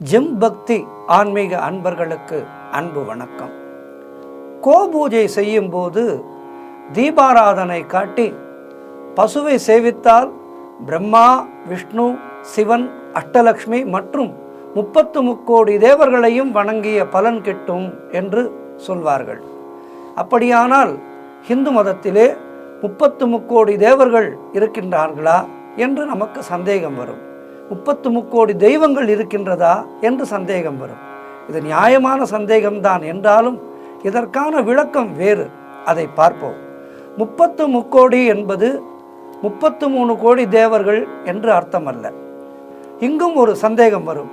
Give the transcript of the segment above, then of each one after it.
GeM பக்தி ஆன்மீக அன்பர்களுக்கு அன்பு வணக்கம். கோபூஜை செய்யும் போது தீபாராதனை காட்டி பசுவை சேவித்தால் பிரம்மா, விஷ்ணு, சிவன், அஷ்டலக்ஷ்மி மற்றும் 33 தேவர்களையும் வணங்கிய பலன் கிட்டும் என்று சொல்வார்கள். அப்படியானால் இந்து மதத்திலே 33 தேவர்கள் இருக்கின்றார்களா என்று நமக்கு சந்தேகம் வரும். 33 தெய்வங்கள் இருக்கின்றதா என்று சந்தேகம் வரும். இது நியாயமான சந்தேகம்தான் என்றாலும் இதற்கான விளக்கம் வேறு. அதை பார்ப்போம். 33 என்பது 33 கோடி தேவர்கள் என்று அர்த்தமல்ல. இங்கும் ஒரு சந்தேகம் வரும்.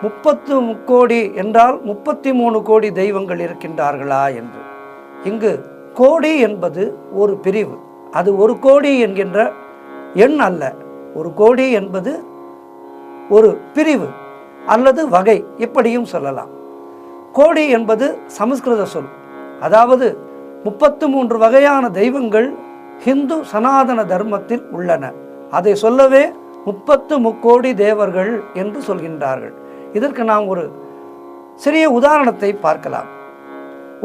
33 கோடி என்றால் 33 கோடி தெய்வங்கள் இருக்கின்றார்களா என்று. இங்கு கோடி என்பது ஒரு பிரிவு. அது ஒரு கோடி என்கின்ற எண் அல்ல. ஒரு கோடி என்பது ஒரு பிரிவு அல்லது வகை, இப்படியும் சொல்லலாம். கோடி என்பது சமஸ்கிருத சொல். அதாவது 33 வகையான தெய்வங்கள் ஹிந்து சனாதன தர்மத்தில் உள்ளன. அதை சொல்லவே 33 கோடி தேவர்கள் என்று சொல்கின்றார்கள். இதற்கு நாம் ஒரு சிறிய உதாரணத்தை பார்க்கலாம்.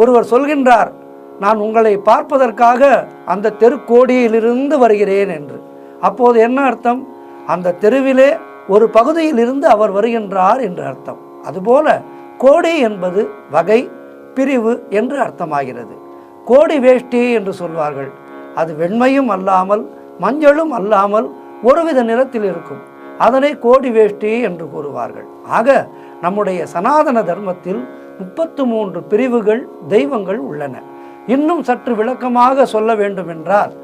ஒருவர் சொல்கின்றார், நான் உங்களை பார்ப்பதற்காக அந்த தெருக்கோடியிலிருந்து வருகிறேன் என்று. அப்போது என்ன அர்த்தம்? அந்த தெருவிலே ஒரு பகுதியிலிருந்து அவர் வருகின்றார் என்று அர்த்தம். அதுபோல கோடி என்பது வகை, பிரிவு என்று அர்த்தமாகிறது. கோடி வேஷ்டி என்று சொல்வார்கள். அது வெண்மையும் அல்லாமல் மஞ்சளும் அல்லாமல் ஒருவித நிறத்தில் இருக்கும். அதனை கோடி வேஷ்டி என்று கூறுவார்கள். ஆக நம்முடைய சனாதன தர்மத்தில் 33 பிரிவுகள், தெய்வங்கள் உள்ளன. இன்னும் சற்று விளக்கமாக சொல்ல வேண்டுமென்றால்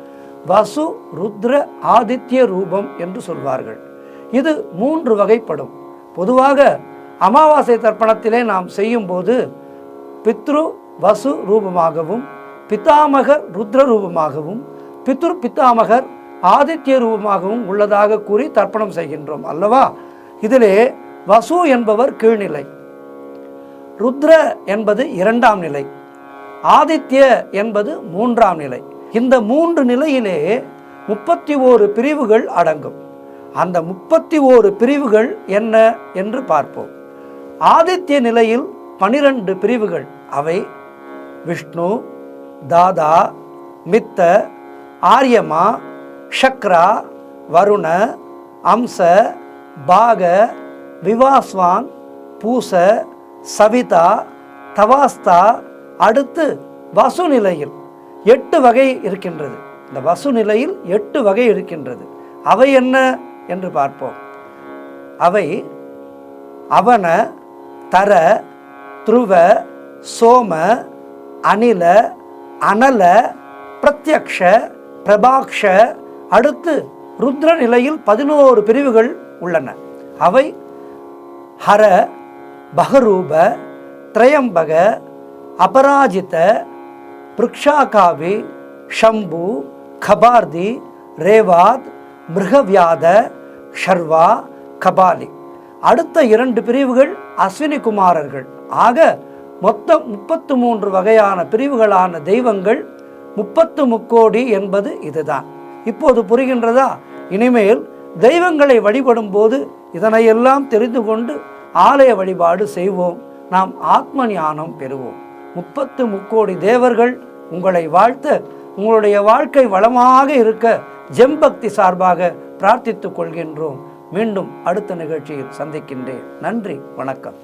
வசு, ருத்ர, ஆதித்ய ரூபம் என்று சொல்வார்கள். இது 3 வகைப்படும். பொதுவாக அமாவாசை தர்ப்பணத்திலே நாம் செய்யும் போது பித்ரு வசு ரூபமாகவும், பிதாமகர் ருத்ர ரூபமாகவும், பித்ரு பிதாமகர் ஆதித்ய ரூபமாகவும் உள்ளதாக கூறி தர்ப்பணம் செய்கின்றோம் அல்லவா? இதிலே வசு என்பவர் கீழ்நிலை, ருத்ர என்பது 2ஆம் நிலை, ஆதித்ய என்பது 3ஆம் நிலை. இந்த 3 நிலையிலே 31 பிரிவுகள் அடங்கும். அந்த 31 பிரிவுகள் என்ன என்று பார்ப்போம். ஆதித்ய நிலையில் 12 பிரிவுகள். அவை விஷ்ணு, தாதா, மித்த, ஆரியமா, சக்ரா, வருண, அம்ச, பாக, விவாஸ்வான், பூச, சவிதா, தவாஸ்தா. அடுத்து வசு நிலையில் 8 வகை இருக்கின்றது. இந்த வசு நிலையில் 8 வகை இருக்கின்றது. அவை என்ன என்று பார்ப்போம். அவை அவன, தர, துருவ, சோம, அனில, அனல, பிரத்யக்ஷ, பிரபாக்ஷ. அடுத்து ருத்ர நிலையில் 11 பிரிவுகள் உள்ளன. அவை ஹர, பகரூப, திரையம்பக, அபராஜித, பிருக்ஷாகாவி, ஷம்பு, கபார்தி, ரேவாத், மிருகவியாத, ஷர்வா, கபாலி. அடுத்த 2 பிரிவுகள் அஸ்வினி குமாரர்கள். ஆக மொத்தம் 33 வகையான பிரிவுகளான தெய்வங்கள் 33 கோடி என்பது இதுதான். இப்போது புரிகின்றதா? இனிமேல் தெய்வங்களை வழிபடும் போது இதனையெல்லாம் தெரிந்து கொண்டு ஆலய வழிபாடு செய்வோம். நாம் ஆத்ம ஞானம் பெறுவோம். 33 கோடி தேவர்கள் உங்களை வாழ்த்த, உங்களுடைய வாழ்க்கை வளமாக இருக்க ஜெம் பக்தி சார்பாக பிரார்த்தித்துக் கொள்கின்றோம். மீண்டும் அடுத்த நிகழ்ச்சியில் சந்திக்கின்றேன். நன்றி, வணக்கம்.